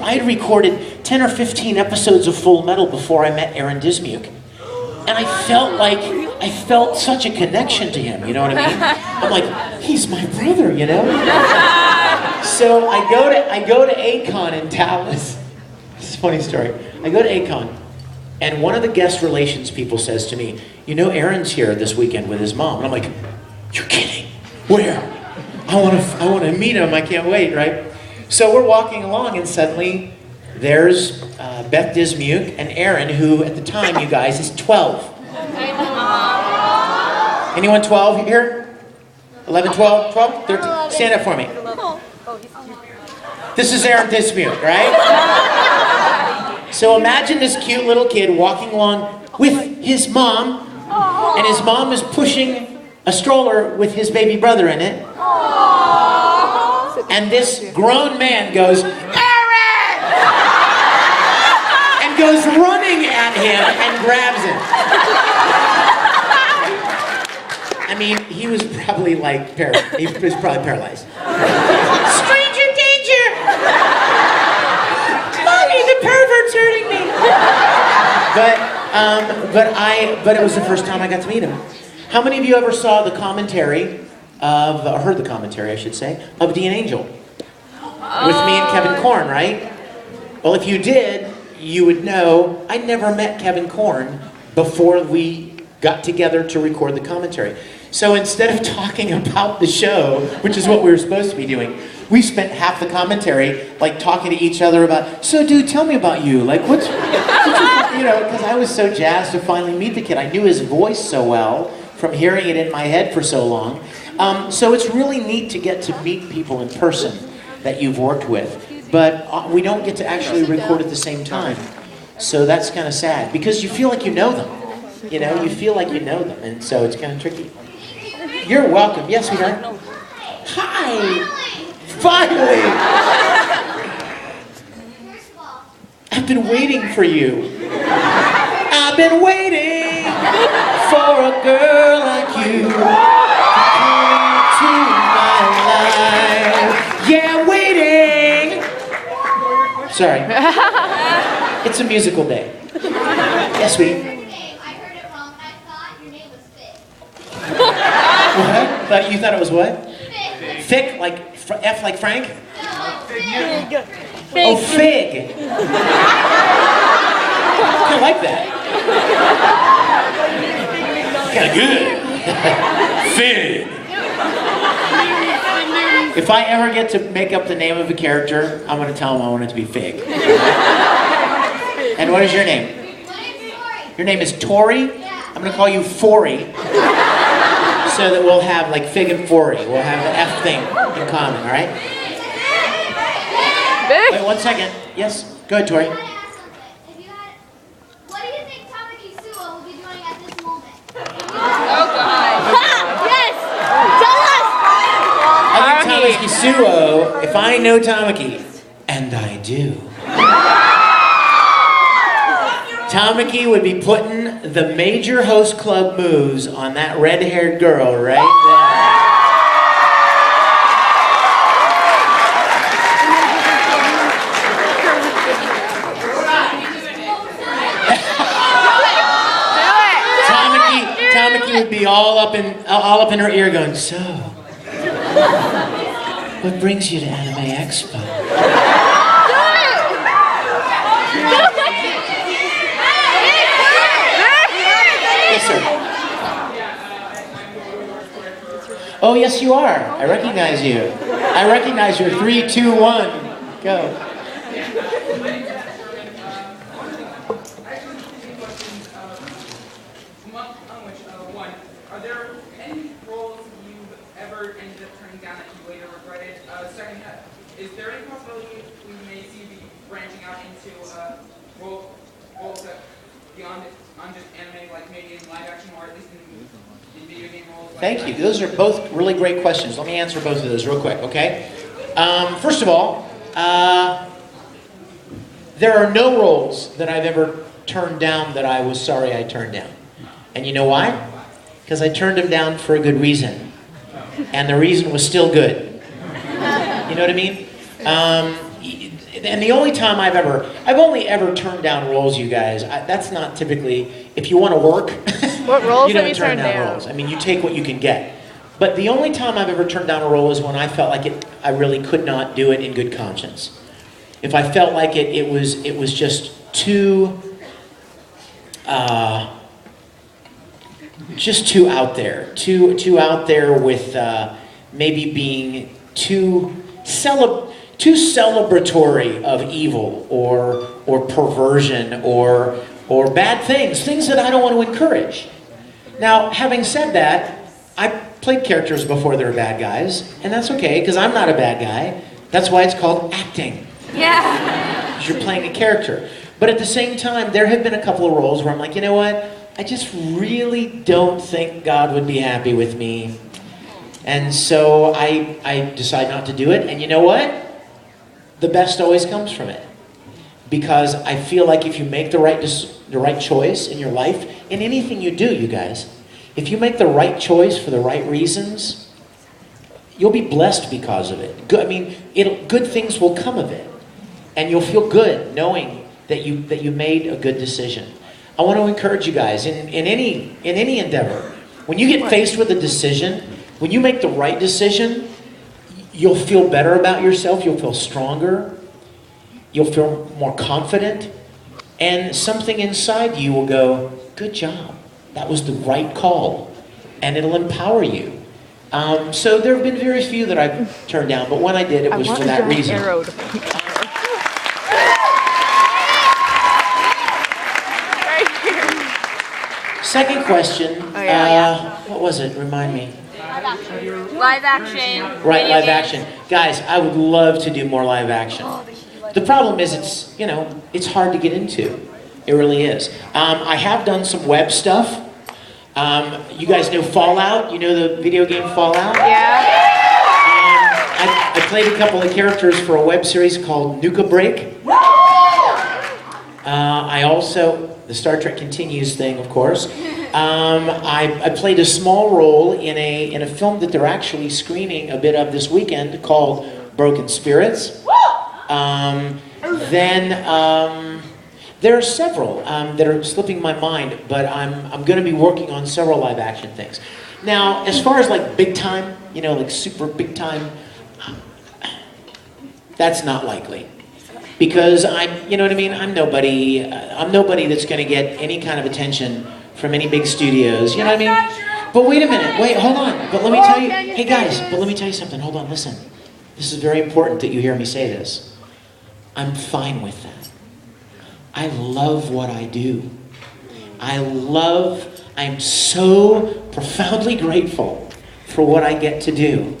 I had recorded 10 or 15 episodes of Full Metal before I met Aaron Dismuke. And I felt such a connection to him, you know what I mean? I'm like, he's my brother, you know? So I go to Acon in Dallas. This is a funny story. I go to Acon, and one of the guest relations people says to me, you know Aaron's here this weekend with his mom. And I'm like, you're kidding? Where? I want to meet him. I can't wait, right? So we're walking along, and suddenly there's Beth Dismuke and Aaron, who at the time, you guys, is 12. Anyone 12 here? 11, 12, 12, 13? Stand up for me. This is Aaron Dismuke, right? So imagine this cute little kid walking along with his mom, and his mom is pushing a stroller with his baby brother in it. And this grown man goes, Aaron! And goes running at him and grabs him. I mean, he was probably like, he was probably paralyzed. Stranger danger! Mommy, the pervert's hurting me! But it was the first time I got to meet him. How many of you ever saw the commentary of, or heard the commentary, I should say, of Dean Angel? With me and Kevin Korn, right? Well, if you did, you would know I never met Kevin Korn before we got together to record the commentary. So instead of talking about the show, which is what we were supposed to be doing, we spent half the commentary like talking to each other about, so dude, tell me about you. Like, what's you know, because I was so jazzed to finally meet the kid. I knew his voice so well from hearing it in my head for so long. So it's really neat to get to meet people in person that you've worked with, but we don't get to actually record at the same time. So that's kind of sad, because you feel like you know them. You know, you feel like you know them, and so it's kind of tricky. You're welcome. Yes, sweetheart. Hi! Finally! I've been waiting for you. I've been waiting for a girl like you to come into my life. Yeah, waiting! Sorry. It's a musical day. Yes, sweetie. What? But you thought it was what? Thick, like F like Frank? No, fig. Oh, fig. I like that. Kind of good. Fig. If I ever get to make up the name of a character, I'm going to tell him I want it to be Fig. And what is your name? Your name is Tori? I'm going to call you Forey. So that we'll have like Fig and Forey. We'll have the F thing in common, all right? Wait 1 second. Yes? Go ahead, Tori. What do you think Tama-chan will be doing at this moment? Oh, God. Yes! Tell us! I think Tama-chan, if I know Tamaki, and I do, Tamaki would be putting the Major Host Club moves on that red-haired girl right there. Tamaki would be all up in her ear going, so, what brings you to Anime Expo? Yes, sir. Oh, yes, you are. I recognize you. I recognize you. 3, 2, 1. Go. Are there any roles you've ever ended up turning down that you later regretted? Second, is there any possibility we may see you branching out into roles that beyond just anime, like maybe in live action or at least in video game roles? Thank you. Those are both really great questions. Let me answer both of those real quick, okay? First of all, there are no roles that I've ever turned down that I was sorry I turned down. And you know why? Because I turned them down for a good reason. And the reason was still good. You know what I mean? and the only time I've only ever turned down roles, you guys. That's not typically, if you want to work, What roles you have don't you turn turned down down? roles. I mean, you take what you can get. But the only time I've ever turned down a role is when I felt like I really could not do it in good conscience. If I felt like it was just too out there, too out there with maybe being too celebratory of evil or perversion or bad things that I don't want to encourage. Now, having said that, I played characters before they were bad guys, and that's okay, because I'm not a bad guy. That's why it's called acting. Yeah. Because you're playing a character. But at the same time, there have been a couple of roles where I'm like, you know what? I just really don't think God would be happy with me. And so I decide not to do it, and you know what? The best always comes from it. Because I feel like if you make the right choice in your life, in anything you do, you guys, if you make the right choice for the right reasons, you'll be blessed because of it. Good things will come of it, and you'll feel good knowing that you made a good decision. I want to encourage you guys in any endeavor. When you get faced with a decision, when you make the right decision, you'll feel better about yourself. You'll feel stronger. You'll feel more confident, and something inside you will go, "Good job. That was the right call," and it'll empower you. So there have been very few that I've turned down, but when I did, it was for that reason. Second question. What was it? Remind me. Live action. Right, live action. Guys, I would love to do more live action. The problem is it's hard to get into. It really is. I have done some web stuff. You guys know Fallout? You know the video game Fallout? Yeah. I played a couple of characters for a web series called Nuka Break. I also, the Star Trek Continues thing, of course. I played a small role in a film that they're actually screening a bit of this weekend called Broken Spirits. There are several that are slipping my mind, but I'm going to be working on several live action things. Now, as far as like big time, like super big time, that's not likely. Because you know what I mean? I'm nobody that's going to get any kind of attention from any big studios. You know what I mean? But wait a minute. Wait, hold on. But let me tell you, hey guys, but let me tell you something. Hold on, listen. This is very important that you hear me say this. I'm fine with that. I love what I do. I'm so profoundly grateful for what I get to do.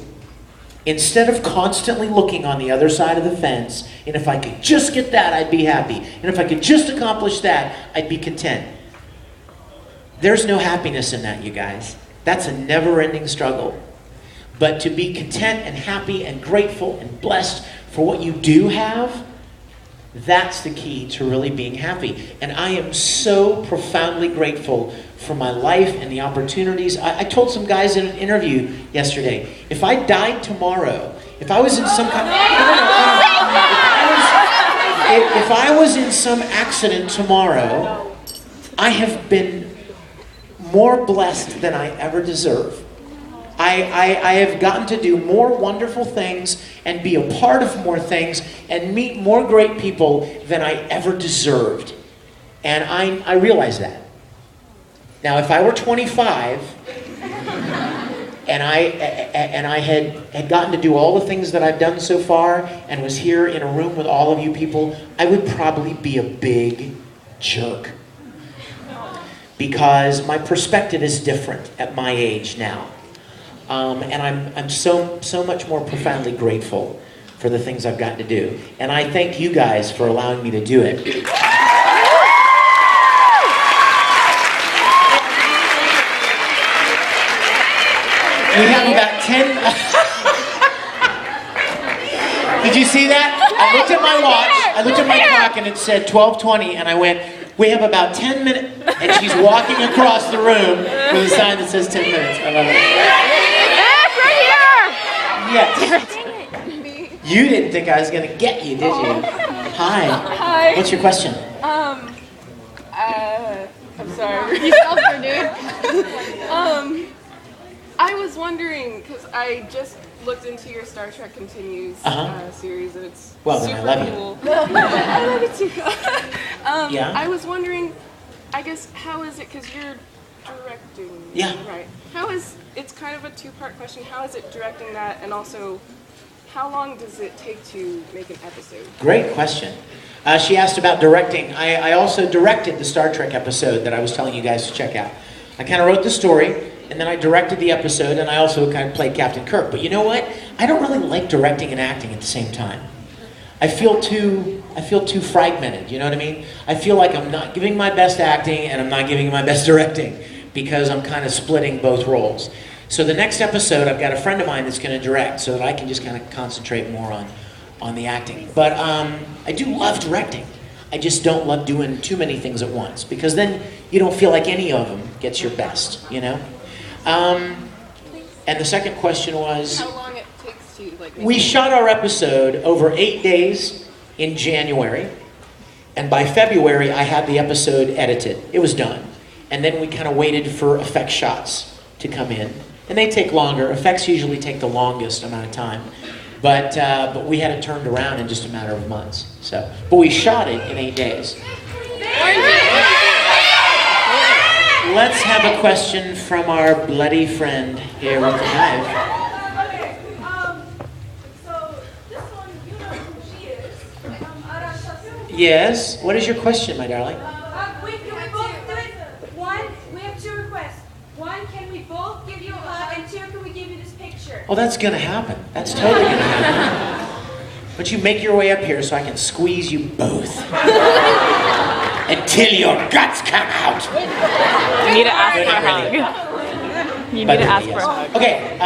Instead of constantly looking on the other side of the fence, and if I could just get that, I'd be happy. And if I could just accomplish that, I'd be content. There's no happiness in that, you guys. That's a never-ending struggle. But to be content and happy and grateful and blessed for what you do have, that's the key to really being happy. And I am so profoundly grateful for my life and the opportunities. I told some guys in an interview yesterday, if I died tomorrow, if I was in some kind of... If I was in some accident tomorrow, I have been more blessed than I ever deserve. I have gotten to do more wonderful things and be a part of more things and meet more great people than I ever deserved. And I realize that. Now, if I were 25 and I had gotten to do all the things that I've done so far and was here in a room with all of you people, I would probably be a big jerk. Because my perspective is different at my age now. And I'm so much more profoundly grateful for the things I've gotten to do. And I thank you guys for allowing me to do it. We have about 10... Did you see that? I looked at my watch, I looked at my clock, and it said 12:20, and I went, we have about 10 minutes, and she's walking across the room with a sign that says 10 minutes. I love it. Yes. You didn't think I was going to get you, did you? Hi. Hi. What's your question? I'm sorry. You spelled her, dude. I was wondering, because I just looked into your Star Trek Continues series, and it's Well, then super I love you. cool. I love it too. Yeah? I was wondering, I guess, how is it, because you're directing, Yeah. right? How is, it's kind of a two-part question, how is it directing that, and also, how long does it take to make an episode? Great question. She asked about directing. I also directed the Star Trek episode that I was telling you guys to check out. I kind of wrote the story, and then I directed the episode, and I also kind of played Captain Kirk. But you know what? I don't really like directing and acting at the same time. I feel too fragmented, you know what I mean? I feel like I'm not giving my best acting, and I'm not giving my best directing, because I'm kind of splitting both roles. So the next episode, I've got a friend of mine that's going to direct, so that I can just kind of concentrate more on the acting. But I do love directing. I just don't love doing too many things at once, because then you don't feel like any of them gets your best, you know? And the second question was... How long it takes to, like... We shot our episode over 8 days in January, and by February I had the episode edited. It was done. And then we kind of waited for effect shots to come in. And they take longer. Effects usually take the longest amount of time. But we had it turned around in just a matter of months. But we shot it in 8 days. Let's have a question from our bloody friend here with the knife. Okay, so this one, you know who she is. Yes? What is your question, my darling? Wait, can we both do it? One, we have two requests. One, can we both give you a hug? And two, can we give you this picture? Oh, that's going to happen. That's totally going to happen. But you make your way up here so I can squeeze you both. Until your guts come out. You need to ask for a Not hug. really. You But need to ask yes. for a hug. Okay,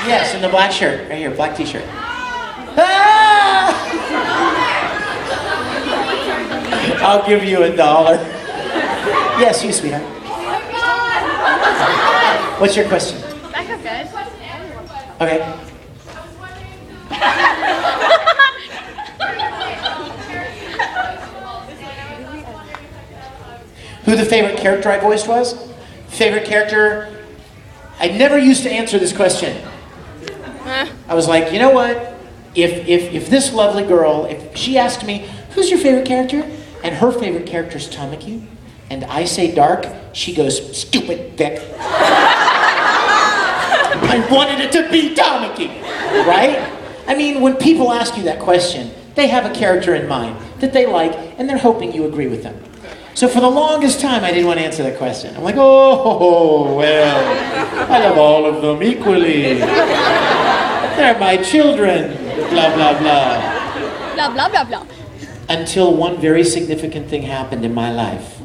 yes, in the black shirt. Right here, black t-shirt. Ah! I'll give you $1. Yes, you, sweetheart. What's your question? Back up, guys. Okay. Who the favorite character I voiced was? Favorite character? I never used to answer this question. I was like, you know what? If this lovely girl, if she asked me, who's your favorite character? And her favorite character is Tama-chan, and I say dark, she goes, stupid Vic. I wanted it to be Tama-chan, right? I mean, when people ask you that question, they have a character in mind that they like, and they're hoping you agree with them. So for the longest time, I didn't want to answer that question. I'm like, oh, well, I love all of them equally. They're my children, blah, blah, blah. Blah, blah, blah, blah. Until one very significant thing happened in my life.